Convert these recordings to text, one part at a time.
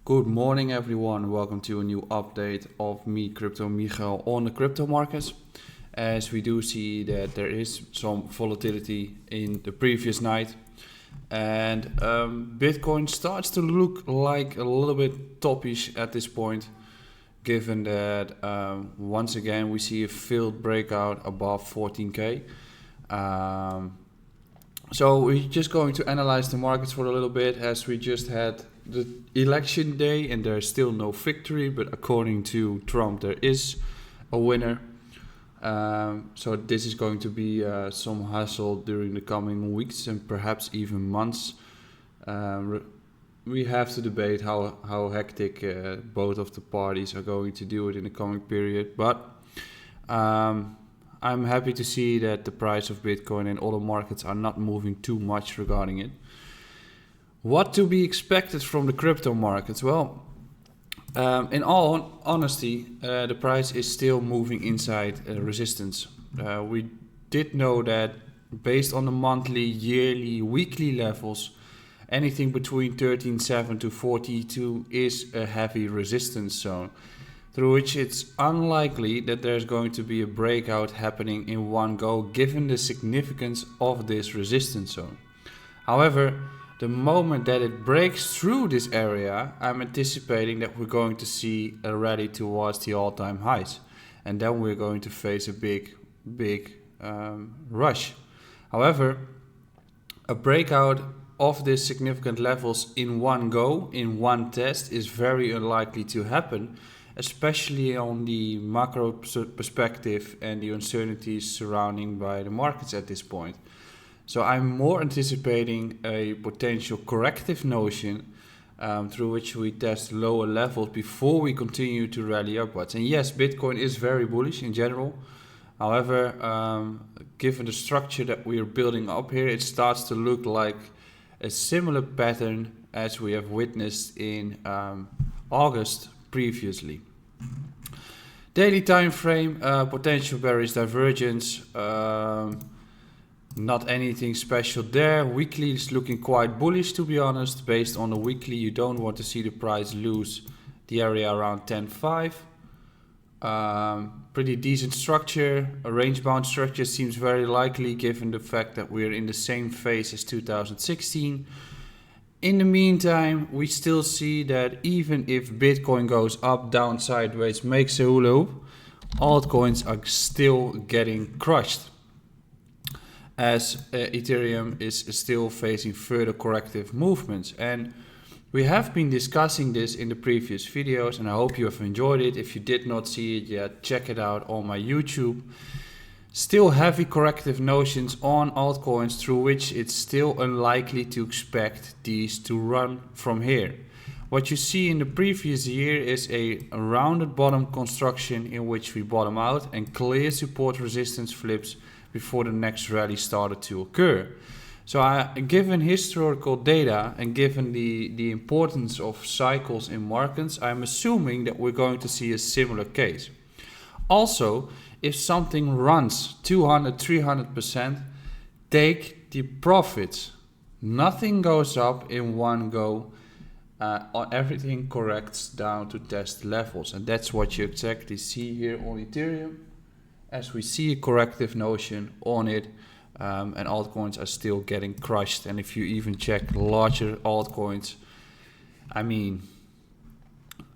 Good morning everyone, welcome to a new update of me, Crypto Michael, on the crypto markets. As we do see that there is some volatility in the previous night and Bitcoin starts to look like a little bit toppish at this point, given that once again we see a failed breakout above 14k. So we're just going to analyze the markets for a little bit, as we just had the election day and there's still no victory, but according to Trump there is a winner. So this is going to be some hassle during the coming weeks and perhaps even months. We have to debate how hectic both of the parties are going to do it in the coming period, but I'm happy to see that the price of Bitcoin and other markets are not moving too much regarding it. What to be expected from the crypto markets? Well, in all honesty, the price is still moving inside resistance. We did know that based on the monthly, yearly, weekly levels, anything between 13.7 to 42 is a heavy resistance zone, through which it's unlikely that there's going to be a breakout happening in one go, given the significance of this resistance zone. However, the moment that it breaks through this area, I'm anticipating that we're going to see a rally towards the all-time highs, and then we're going to face a big rush. However, a breakout of these significant levels in one go, in one test, is very unlikely to happen, especially on the macro perspective and the uncertainties surrounding by the markets at this point. So I'm more anticipating a potential corrective notion through which we test lower levels before we continue to rally upwards. And yes, Bitcoin is very bullish in general. However, given the structure that we are building up here, it starts to look like a similar pattern as we have witnessed in August previously. Daily time frame, potential bearish divergence. Not anything special there. Weekly is looking quite bullish, to be honest. Based on the weekly, you don't want to see the price lose the area around 10.5. Pretty decent structure. A range bound structure seems very likely given the fact that we're in the same phase as 2016. In the meantime, we still see that even if Bitcoin goes up, down, sideways, makes a hula hoop, altcoins are still getting crushed, as Ethereum is still facing further corrective movements. And we have been discussing this in the previous videos, and I hope you have enjoyed it. If you did not see it yet, check it out on my YouTube. Still heavy corrective notions on altcoins, through which it's still unlikely to expect these to run from here. What you see in the previous year is a rounded bottom construction in which we bottom out and clear support resistance flips before the next rally started to occur. So given historical data and given the importance of cycles in markets, I'm assuming that we're going to see a similar case. Also, if something runs 200-300%, take the profits. Nothing goes up in one go. Everything corrects down to test levels, and that's what you exactly see here on Ethereum, as we see a corrective notion on it, and altcoins are still getting crushed. And if you even check larger altcoins, I mean,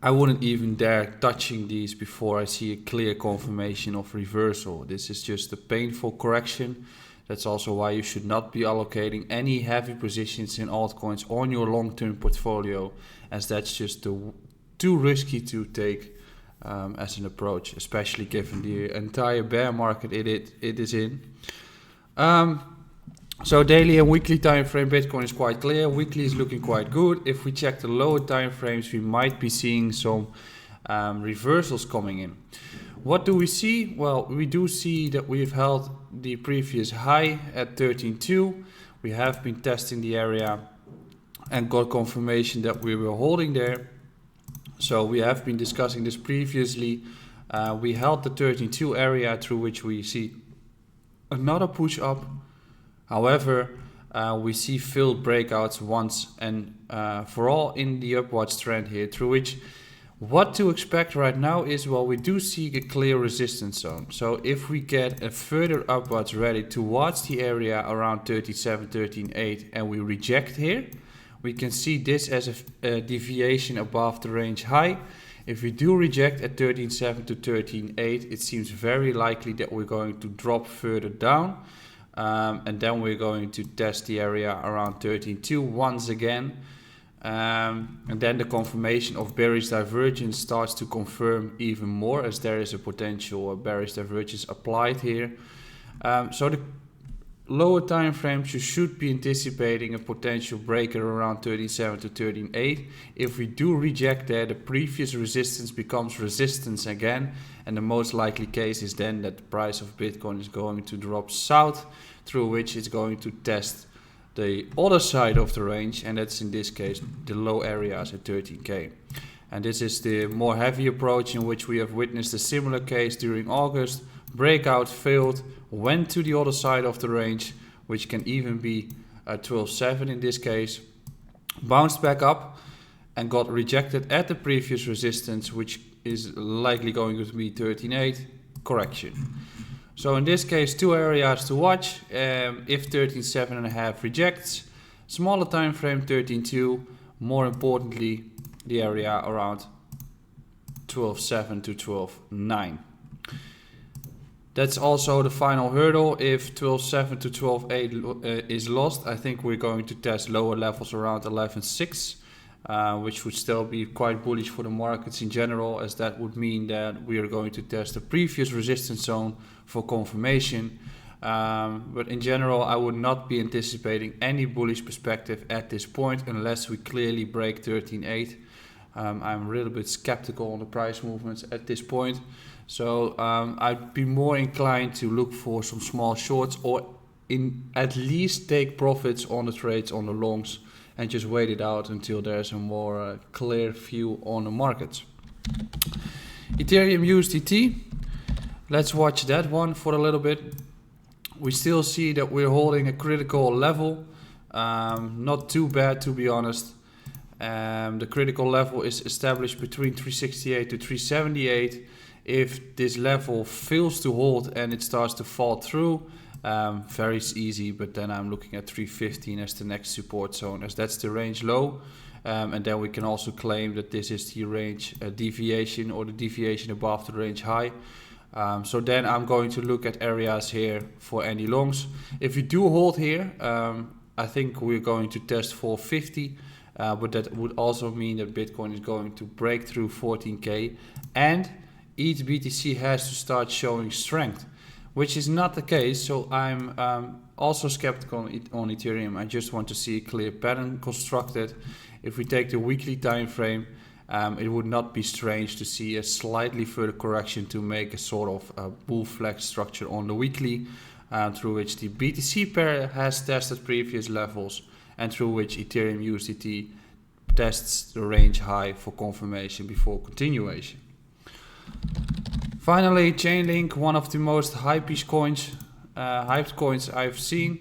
I wouldn't even dare touching these before I see a clear confirmation of reversal. This is just a painful correction. That's also why you should not be allocating any heavy positions in altcoins on your long-term portfolio, as that's just too risky to take as an approach, especially given the entire bear market it is in. So daily and weekly time frame, Bitcoin is quite clear. Weekly is looking quite good. If we check the lower time frames, we might be seeing some reversals coming in. What do we see? Well, we do see that we've held the previous high at 13.2. We have been testing the area and got confirmation that we were holding there. So we have been discussing this previously. We held the 13.2 area, through which we see another push up. However, we see failed breakouts once and for all in the upwards trend here, through which what to expect right now is, well, we do see a clear resistance zone. So if we get a further upwards rally towards the area around 13.7, 13.8 and we reject here, we can see this as a deviation above the range high. If we do reject at 13.7 to 13.8, it seems very likely that we're going to drop further down. And then we're going to test the area around 13.2 once again. And then the confirmation of bearish divergence starts to confirm even more, as there is a potential bearish divergence applied here. So the lower time frames, you should be anticipating a potential breaker around 13.7 to 13.8. If we do reject there, the previous resistance becomes resistance again, and the most likely case is then that the price of Bitcoin is going to drop south, through which it's going to test the other side of the range, and that's in this case the low areas at 13k. And this is the more heavy approach, in which we have witnessed a similar case during August. Breakout failed, went to the other side of the range, which can even be 12.7 in this case, bounced back up and got rejected at the previous resistance, which is likely going to be 13.8, correction. So in this case, two areas to watch. If 13.7.5 rejects, smaller time frame 13.2, more importantly the area around 12.7 to 12.9. That's also the final hurdle. If 12.7 to 12.8 is lost, I think we're going to test lower levels around 11.6. Which would still be quite bullish for the markets in general, as that would mean that we are going to test the previous resistance zone for confirmation. But in general, I would not be anticipating any bullish perspective at this point unless we clearly break 13.8. I'm a little bit skeptical on the price movements at this point. So I'd be more inclined to look for some small shorts, or at least take profits on the trades on the longs, and just wait it out until there's a more clear view on the markets. Ethereum Usdt, let's watch that one for a little bit. We still see that we're holding a critical level, not too bad to be honest. The critical level is established between 368 to 378. If this level fails to hold and it starts to fall through, very easy, but then I'm looking at 315 as the next support zone, as that's the range low. And then we can also claim that this is the range deviation, or the deviation above the range high. So then I'm going to look at areas here for any longs. If we do hold here, I think we're going to test 450, but that would also mean that Bitcoin is going to break through 14k, and ETH BTC has to start showing strength, which is not the case. So I'm also skeptical on Ethereum. I just want to see a clear pattern constructed. If we take the weekly time frame, it would not be strange to see a slightly further correction to make a sort of bull flag structure on the weekly, through which the BTC pair has tested previous levels, and through which Ethereum USDT tests the range high for confirmation before continuation. Finally, Chainlink, one of the most hyped coins I've seen.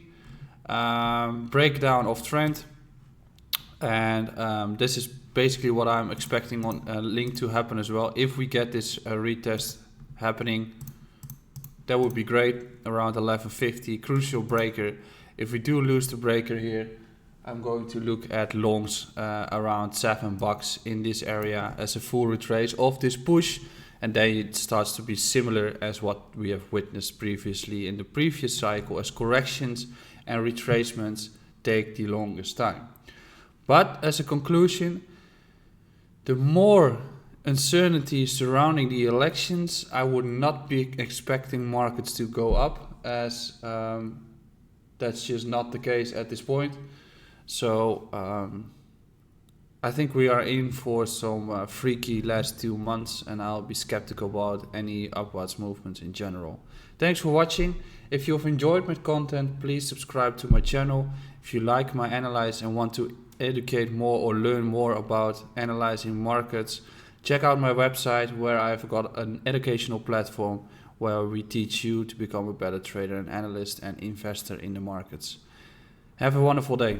Breakdown of trend, and this is basically what I'm expecting on Link to happen as well. If we get this retest happening, that would be great, around 1150, crucial breaker. If we do lose the breaker here, I'm going to look at longs around $7 in this area as a full retrace of this push. And then it starts to be similar as what we have witnessed previously in the previous cycle, as corrections and retracements take the longest time. But as a conclusion, the more uncertainty surrounding the elections, I would not be expecting markets to go up, as that's just not the case at this point. So I think we are in for some freaky last 2 months, and I'll be skeptical about any upwards movements in general. Thanks for watching. If you've enjoyed my content, please subscribe to my channel. If you like my analysis and want to educate more or learn more about analyzing markets, check out my website, where I've got an educational platform where we teach you to become a better trader and analyst and investor in the markets. Have a wonderful day.